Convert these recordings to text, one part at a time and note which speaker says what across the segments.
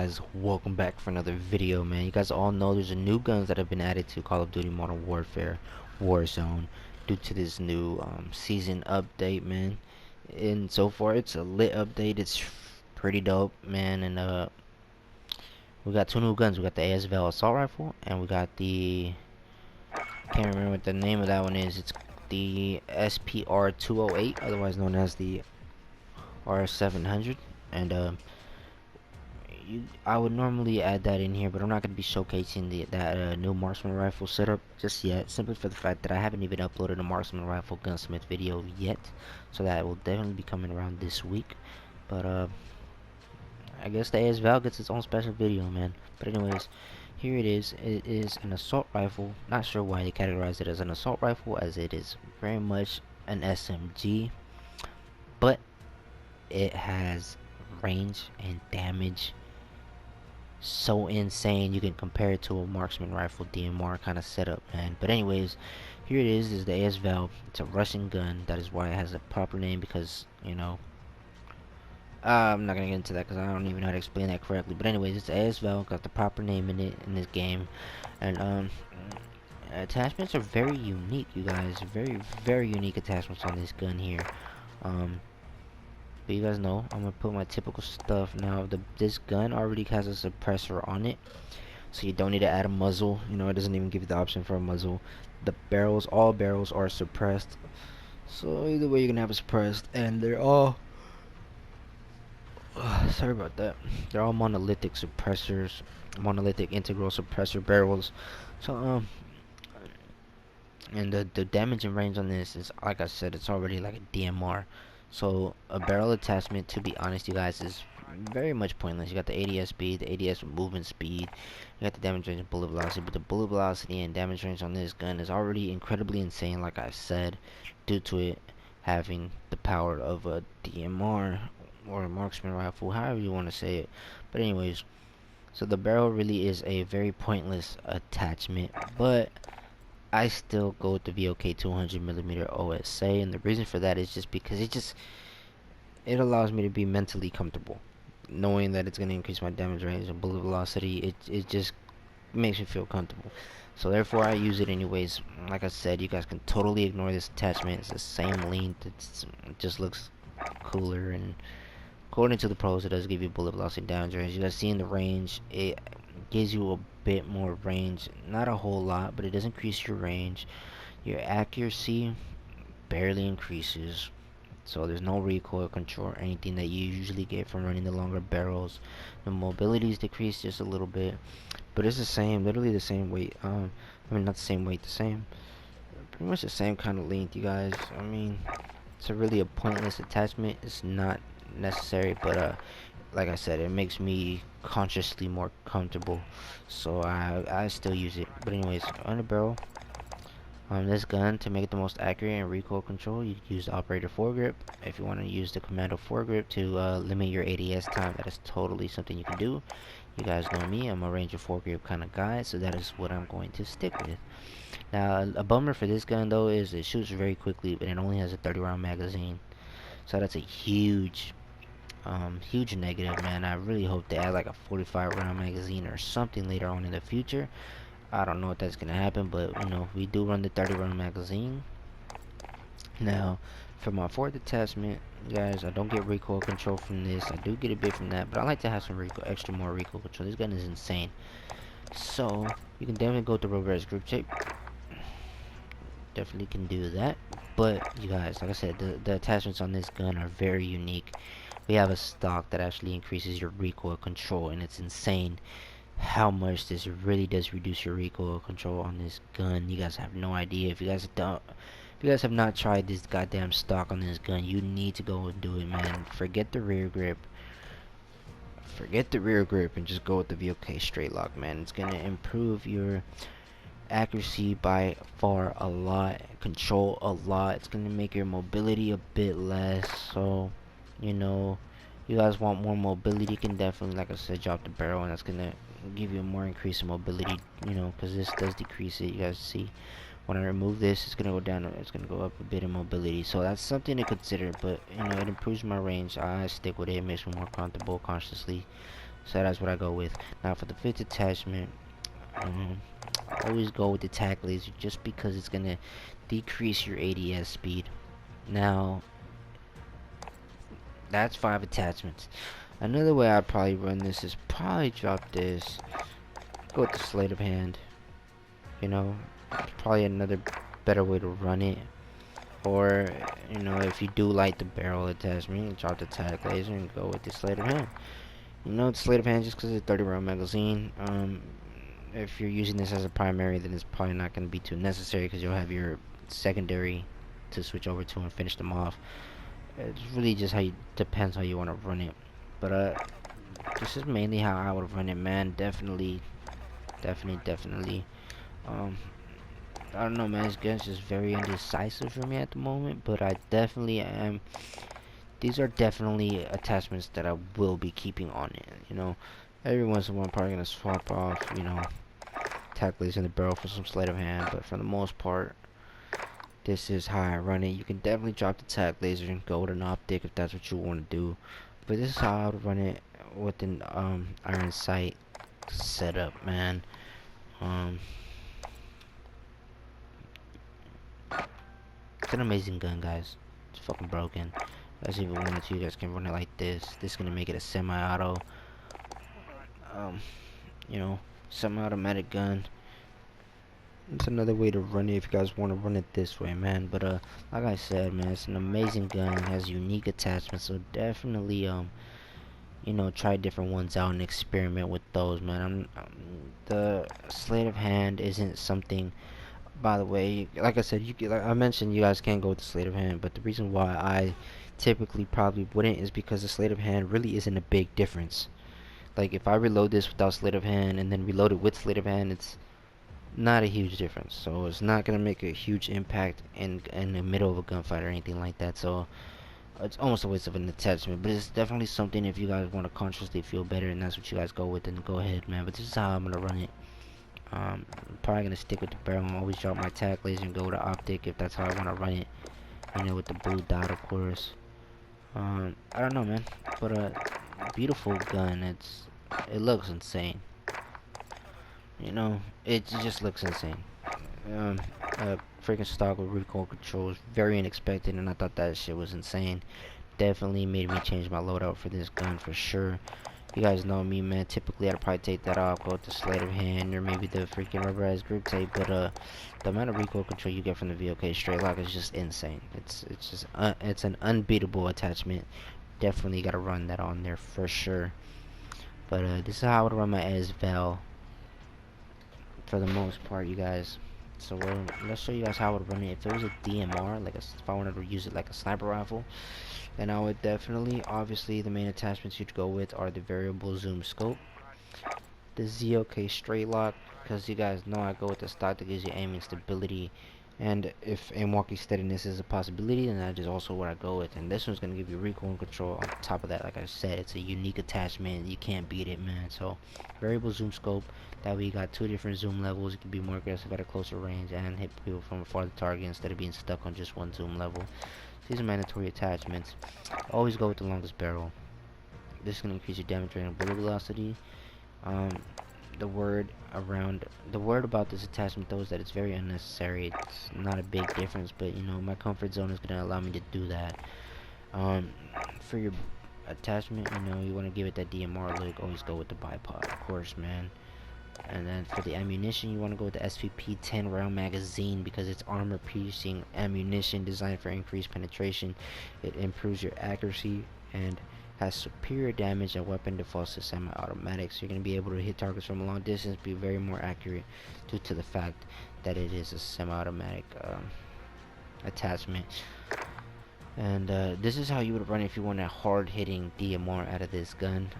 Speaker 1: guys, welcome back for another video, man. You guys all know there's a new guns that have been added to Call of Duty Modern Warfare Warzone due to this new season update, man. And so far it's a lit update. It's pretty dope, man. And we got two new guns. We got the AS VAL assault rifle, and we got the, can't remember what the name of that one is. It's the SPR 208, otherwise known as the R700. And I would normally add that in here, but I'm not going to be showcasing that new marksman rifle setup just yet, simply for the fact that I haven't even uploaded a marksman rifle gunsmith video yet, so that will definitely be coming around this week. But I guess the AS VAL gets its own special video, man. But anyways, here it is. It is an assault rifle. Not sure why they categorize it as an assault rifle, as it is very much an SMG, but it has range and damage so insane you can compare it to a marksman rifle DMR kind of setup, man. But anyways, here it is the AS VAL. It's a Russian gun. That is why it has a proper name, because I'm not gonna get into that because I don't even know how to explain that correctly. But anyways, it's AS VAL, got the proper name in it in this game. And attachments are very unique, you guys. Very unique attachments on this gun here. But you guys know I'm gonna put my typical stuff. Now this gun already has a suppressor on it, so you don't need to add a muzzle. You know, it doesn't even give you the option for a muzzle. The barrels, all barrels are suppressed, so either way you're gonna have it suppressed. And they're all sorry about that, they're all monolithic suppressors, monolithic integral suppressor barrels. So and the damage and range on this is, like I said, it's already like a DMR. So a barrel attachment, to be honest, you guys, is very much pointless. You got the ADS speed, the ADS movement speed, you got the damage range and bullet velocity, but the bullet velocity and damage range on this gun is already incredibly insane, like I said, due to it having the power of a DMR or a marksman rifle, however you want to say it. But anyways, so the barrel really is a very pointless attachment, but I still go with the VOK 200mm OSA, and the reason for that is just because it allows me to be mentally comfortable, knowing that it's going to increase my damage range and bullet velocity. It just makes me feel comfortable, so therefore I use it anyways. Like I said, you guys can totally ignore this attachment. It's the same length. It just looks cooler, and according to the pros, it does give you bullet velocity and damage range. You guys see in the range, it gives you a bit more range, not a whole lot, but it does increase your range. Your accuracy barely increases, so there's no recoil control or anything that you usually get from running the longer barrels. The mobility is decreased just a little bit, but it's the same, literally the same weight. I mean, not the same weight, the same, pretty much the same kind of length, you guys. I mean, it's really a pointless attachment. It's not necessary, but like I said, it makes me consciously more comfortable, so I still use it. But anyways, on the barrel, this gun, to make it the most accurate and recoil control, you use the operator foregrip. If you want to use the commando foregrip to limit your ADS time, that is totally something you can do. You guys know me, I'm a ranger foregrip kind of guy, so that is what I'm going to stick with. Now, a bummer for this gun though is it shoots very quickly, but it only has a 30-round magazine, so that's a huge negative, man. I really hope they add like a 45-round magazine or something later on in the future. I don't know if that's gonna happen, but you know, we do run the 30-round magazine. Now, for my fourth attachment, guys, I don't get recoil control from this. I do get a bit from that, but I like to have some more recoil control. This gun is insane. So you can definitely go to reverse grip check. Definitely can do that. But you guys, like I said, the attachments on this gun are very unique. We have a stock that actually increases your recoil control, and it's insane how much this really does reduce your recoil control on this gun. You guys have no idea. If you guys have not tried this goddamn stock on this gun, you need to go and do it, man. Forget the rear grip, and just go with the VOK straight lock, man. It's gonna improve your accuracy by far a lot, control a lot. It's gonna make your mobility a bit less. So you know, you guys want more mobility, you can definitely, like I said, drop the barrel, and that's gonna give you a more increase in mobility, you know, because this does decrease it. You guys see when I remove this, it's gonna go down, it's gonna go up a bit in mobility, so that's something to consider. But you know, it improves my range. I stick with it. It makes me more comfortable consciously, So that's what I go with. Now for the fifth attachment, I always go with the tack laser just because it's gonna decrease your ADS speed. Now that's 5 attachments. Another way I'd probably run this is probably drop this, go with the sleight of hand. You know, it's probably another better way to run it. Or, you know, if you do like the barrel attachment, drop the tack laser and go with the sleight of hand. You know, the sleight of hand just because it's a 30 round magazine. If you're using this as a primary, then it's probably not going to be too necessary because you'll have your secondary to switch over to and finish them off. It's really just how you, depends how you want to run it. But this is mainly how I would run it, man. Definitely. Um, I don't know, man. This gun's just very indecisive for me at the moment, but I definitely am. These are definitely attachments that I will be keeping on it. You know, every once in a while I'm probably gonna swap off, you know, tack laser in the barrel for some sleight of hand, but for the most part, this is how I run it. You can definitely drop the tack laser and go with an optic if that's what you want to do, but this is how I would run it with an iron sight setup, man. It's an amazing gun, guys. It's fucking broken. That's even wanted to. You guys can run it like this. This is gonna make it a semi-auto, um, you know, semi-automatic gun. It's another way to run it if you guys want to run it this way, man. But like I said, man, it's an amazing gun. It has unique attachments, so definitely you know, try different ones out and experiment with those, man. The sleight of hand isn't something. By the way, like I said, like I mentioned, you guys can go with the sleight of hand, but the reason why I typically probably wouldn't is because the sleight of hand really isn't a big difference. Like if I reload this without sleight of hand and then reload it with sleight of hand, it's not a huge difference. So it's not gonna make a huge impact in the middle of a gunfight or anything like that. So it's almost a waste of an attachment, but it's definitely something if you guys want to consciously feel better and that's what you guys go with, then go ahead, man. But this is how I'm gonna run it. I'm probably gonna stick with the barrel and always drop my tack laser and go with the optic if that's how I want to run it. You know, with the blue dot, of course. I don't know, man, but beautiful gun. It looks insane. You know, it just looks insane. Um, freaking stock with recoil controls, very unexpected, and I thought that shit was insane. Definitely made me change my loadout for this gun for sure. You guys know me, man. Typically, I'd probably take that off, go with the sleight of hand, or maybe the freaking rubberized grip tape. But the amount of recoil control you get from the VOK straight lock is just insane. It's just it's an unbeatable attachment. Definitely gotta run that on there for sure. But this is how I would run my AS VAL for the most part, you guys. So let's show you guys how I would run it. If it was a DMR, like if I wanted to use it like a sniper rifle, then I would definitely, obviously, the main attachments you'd go with are the variable zoom scope, the ZOK straight lock, because you guys know I go with the stock that gives you aiming stability, and if aim walking steadiness is a possibility, then that is also what I go with. And this one's gonna give you recoil control. On top of that, like I said, it's a unique attachment. You can't beat it, man. So variable zoom scope. That way you got 2 different zoom levels. You can be more aggressive at a closer range and hit people from a farther target instead of being stuck on just one zoom level. These are mandatory attachments. Always go with the longest barrel. This is gonna increase your damage rate and bullet velocity. Um, the word about this attachment though is that it's very unnecessary. It's not a big difference, but you know, my comfort zone is gonna allow me to do that. For your attachment, you know, you want to give it that DMR look, always go with the bipod, of course, man. And then for the ammunition, you want to go with the SVP 10 round magazine because it's armor piercing ammunition designed for increased penetration. It improves your accuracy and has superior damage and weapon defaults to semi-automatic, so you're going to be able to hit targets from a long distance, be very more accurate due to the fact that it is a semi-automatic attachment. And this is how you would run if you want a hard-hitting DMR out of this gun.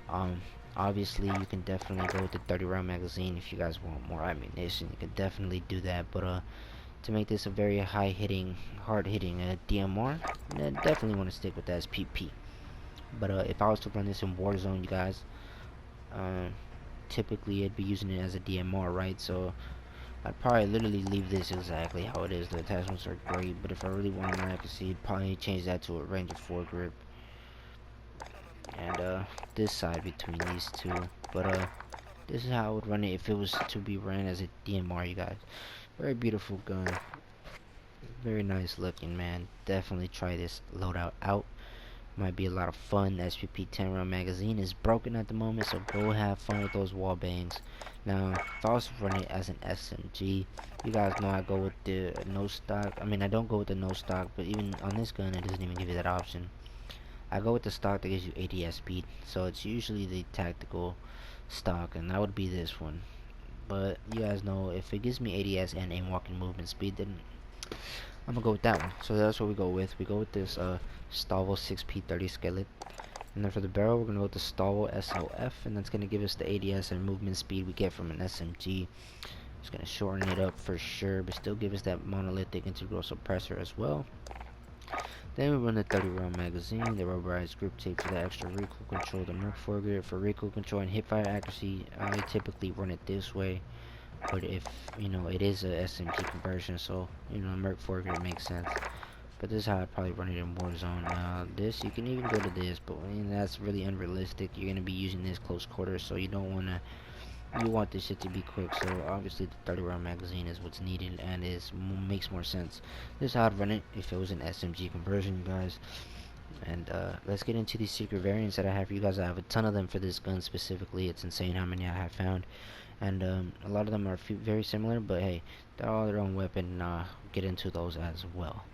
Speaker 1: Obviously, you can definitely go with the 30 round magazine if you guys want more ammunition. You can definitely do that, but to make this a very high-hitting, hard-hitting DMR, I definitely want to stick with the SPP. But if I was to run this in Warzone, you guys, typically I'd be using it as a DMR, right? So I'd probably literally leave this exactly how it is. The attachments are great, but if I really wanted more accuracy, I'd probably change that to a range of 4 grip. And this side between these two, But this is how I would run it if it was to be ran as a DMR, you guys. Very beautiful gun, very nice looking, man. Definitely try this loadout out. Might be a lot of fun. The SPP 10 round magazine is broken at the moment, so go have fun with those wall bangs. Now, if I was to run it as an SMG, you guys know I go with the no stock. I mean, I don't go with the no stock, but even on this gun, it doesn't even give you that option. I go with the stock that gives you ADS speed, so it's usually the tactical stock, and that would be this one. But you guys know if it gives me ADS and aim walking movement speed, then I'm gonna go with that one. So that's what we go with. We go with this Stavo 6P30 skillet. And then for the barrel, we're gonna go with the Stavo SOF, and that's gonna give us the ADS and movement speed we get from an SMG. It's gonna shorten it up for sure, but still give us that monolithic integral suppressor as well. Then we run the 30 round magazine, the rubberized grip tape for the extra recoil control, the Merc foregrip for recoil control and hipfire accuracy. I typically run it this way, but if you know it is a SMG conversion, so you know Merc foregrip makes sense. But this is how I probably run it in Warzone. Now this, you can even go to this, but I mean, that's really unrealistic. You're gonna be using this close quarters, so you don't wanna. You want this shit to be quick, so obviously the 30 round magazine is what's needed and makes more sense. This is how I'd run it if it was an SMG conversion, you guys. And let's get into these secret variants that I have for you guys. I have a ton of them for this gun specifically. It's insane how many I have found, and a lot of them are very similar, but hey, they're all their own weapon, and I'll get into those as well.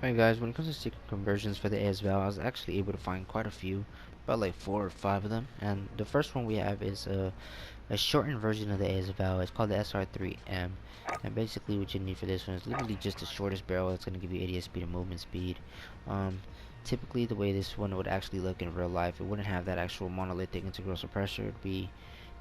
Speaker 1: Alright guys, when it comes to secret conversions for the AS VAL, I was actually able to find quite a few, about like 4 or 5 of them. And the first one we have is a shortened version of the AS VAL. It's called the SR3M. And basically what you need for this one is literally just the shortest barrel that's going to give you ADS speed and movement speed. Typically the way this one would actually look in real life, it wouldn't have that actual monolithic integral suppressor. It'd be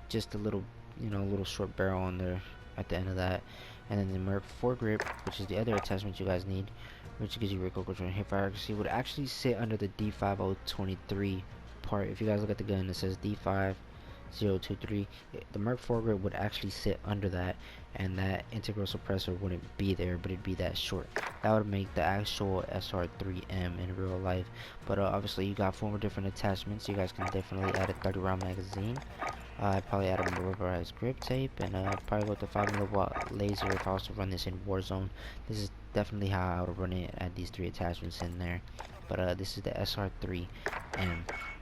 Speaker 1: just a little, you know, a little short barrel on there at the end of that. And then the Merc foregrip, which is the other attachment you guys need, which gives you recoil control and hipfire accuracy, would actually sit under the D5023 part. If you guys look at the gun, it says D5023. The Merc foregrip would actually sit under that, and that integral suppressor wouldn't be there, but it'd be that short. That would make the actual SR3M in real life. But obviously you got 4 more different attachments. You guys can definitely add a 30 round magazine. I'd probably add a rubberized grip tape, and probably go with the 5mm laser if I was to run this in Warzone. This is definitely how I would run it. Add these 3 attachments in there. But this is the SR3M.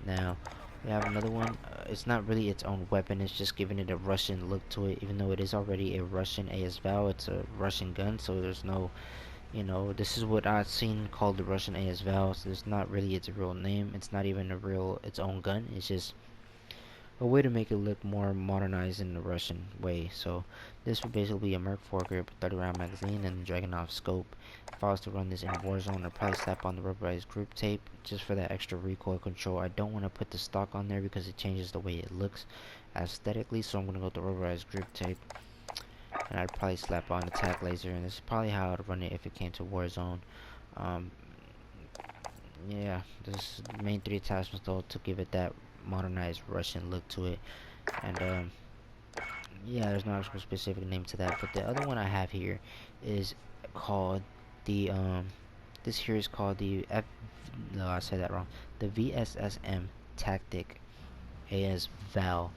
Speaker 1: Now we have another one. It's not really its own weapon. It's just giving it a Russian look to it. Even though it is already a Russian AS VAL, it's a Russian gun, so there's no, you know, this is what I've seen called the Russian AS VAL. So it's not really its real name. It's not even its own gun. It's just a way to make it look more modernized in the Russian way. So this would basically be a Merc foregrip, 30 round magazine, and Dragunov scope. If I was to run this in Warzone, I'd probably slap on the rubberized grip tape just for that extra recoil control. I don't want to put the stock on there because it changes the way it looks aesthetically, so I'm going to go with the rubberized grip tape. And I'd probably slap on the tac laser, and this is probably how I'd run it if it came to Warzone. Yeah, this is the main 3 attachments though to give it that modernized Russian look to it. And yeah, there's no actual specific name to that, but the other one I have here is called the this here is called the no, I said that wrong, the VSSM Tactic AS VAL.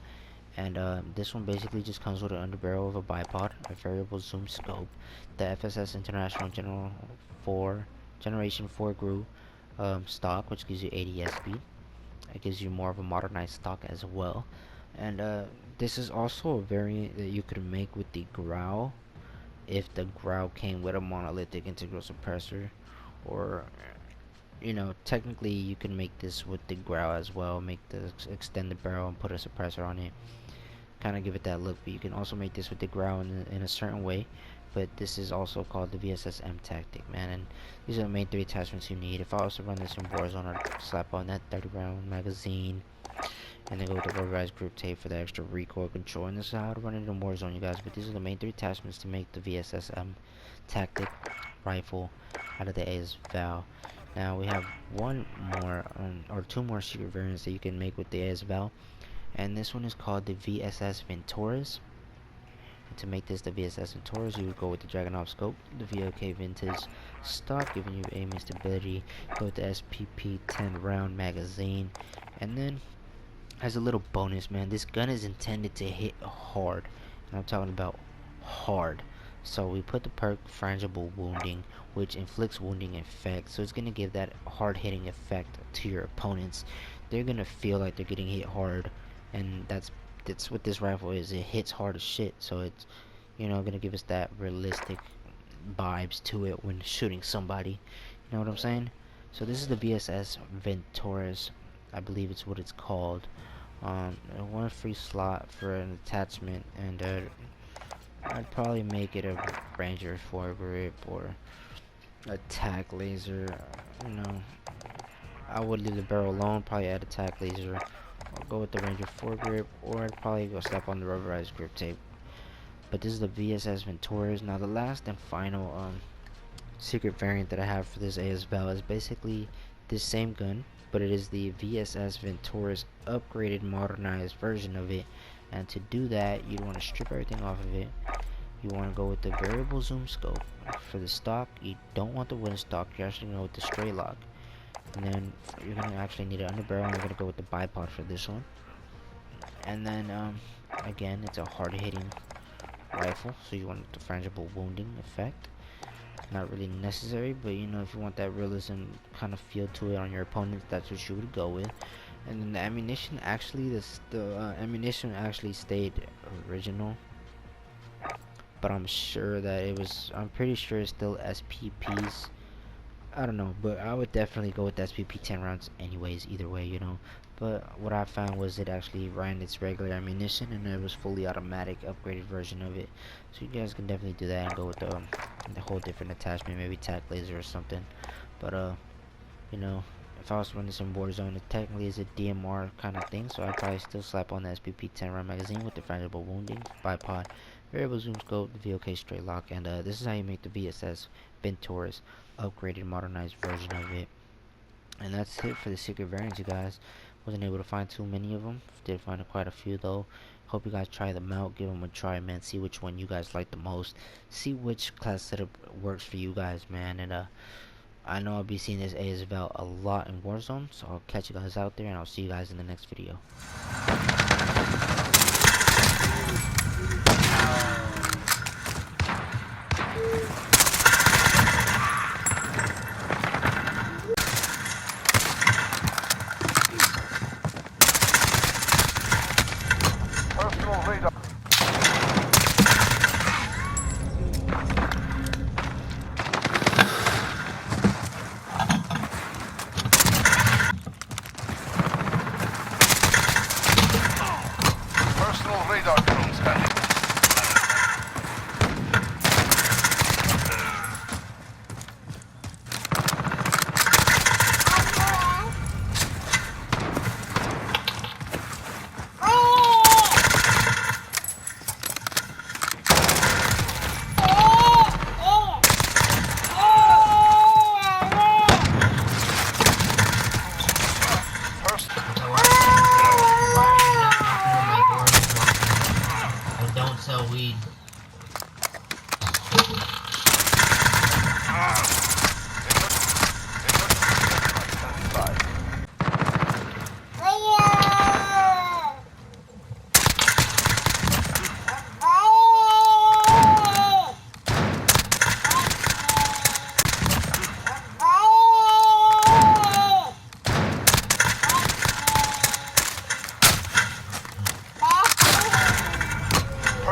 Speaker 1: And this one basically just comes with an underbarrel of a bipod, a variable zoom scope, the FSS International Generation 4 GRU stock, which gives you ADS speed. It gives you more of a modernized stock as well. And this is also a variant that you could make with the Growl if the Growl came with a monolithic integral suppressor, or you know, technically you can make this with the Growl as well, make the extended barrel and put a suppressor on it, kind of give it that look. But you can also make this with the Growl in a certain way. But this is also called the VSSM Tactic, man. And these are the main 3 attachments you need. If I was to run this in Warzone, I'd slap on that 30 round magazine, and then go with the rubberized grip tape for the extra recoil control. And this is how I'd run it in Warzone, you guys. But these are the main 3 attachments to make the VSSM Tactic rifle out of the AS VAL. Now we have one more, or 2 more secret variants that you can make with the AS VAL. And this one is called the VSS Venturas. And to make this the VSS Venturas, you would go with the Dragunov scope, the VLK vintage stock, giving you aim and stability. Go with the SPP 10 round magazine, and then As a little bonus, man, this gun is intended to hit hard, and I'm talking about hard. So we put the perk frangible wounding, which inflicts wounding effect, so it's gonna give that hard hitting effect to your opponents. They're gonna feel like they're getting hit hard, and that's what this rifle is. It hits hard as shit, so it's, you know, gonna give us that realistic vibes to it when shooting somebody. You know what I'm saying? So this is the VSS Venturas, I believe it's what it's called. One free slot for an attachment, and I'd probably make it a Ranger foregrip or attack laser. You know, I would leave the barrel alone, probably add attack laser. I'll go with the Ranger foregrip, or I'd probably go slap on the rubberized grip tape. But this is the VSS Venturas. Now the last and final secret variant that I have for this AS VAL is basically this same gun, but it is the VSS Ventura's upgraded, modernized version of it. And to do that, you want to strip everything off of it. You want to go with the variable zoom scope. For the stock, you don't want the wooden stock, you're actually going to go with the straight lock. And then you're going to actually need an underbarrel, and you're going to go with the bipod for this one. And then, again, it's a hard hitting rifle, so you want the frangible wounding effect. Not really necessary, but you know, if you want that realism kind of feel to it on your opponents, that's what you would go with. And then the ammunition, actually, the ammunition actually stayed original, but I'm pretty sure it's still SPPs. I don't know, but I would definitely go with the SPP 10 rounds anyways, either way, you know. But what I found was it actually ran its regular ammunition, and it was fully automatic, upgraded version of it. So you guys can definitely do that and go with the whole different attachment, maybe tac laser or something. But you know, if I was running some Warzone, it technically is a DMR kind of thing, so I'd probably still slap on the SPP 10 round magazine with the frangible wounding, bipod, variable zoom scope, the VOK straight lock, and this is how you make the VSS Ventura's upgraded, modernized version of it. And that's it for the secret variants, you guys. Wasn't able to find too many of them. Did find quite a few though. Hope you guys try them out. Give them a try, man. See which one you guys like the most. See which class setup works for you guys, man. And I know I'll be seeing this AS VAL a lot in Warzone, so I'll catch you guys out there, and I'll see you guys in the next video.
Speaker 2: Personal radar. Personal radar drone scanning.
Speaker 1: Don't sell weed.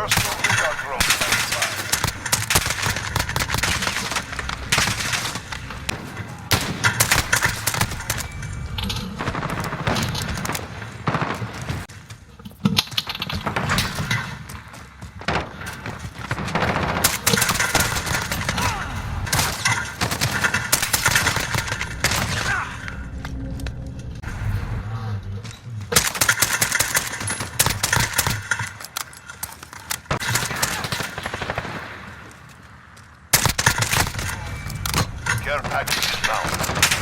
Speaker 2: Personal radar drone standing by. Care package is bound.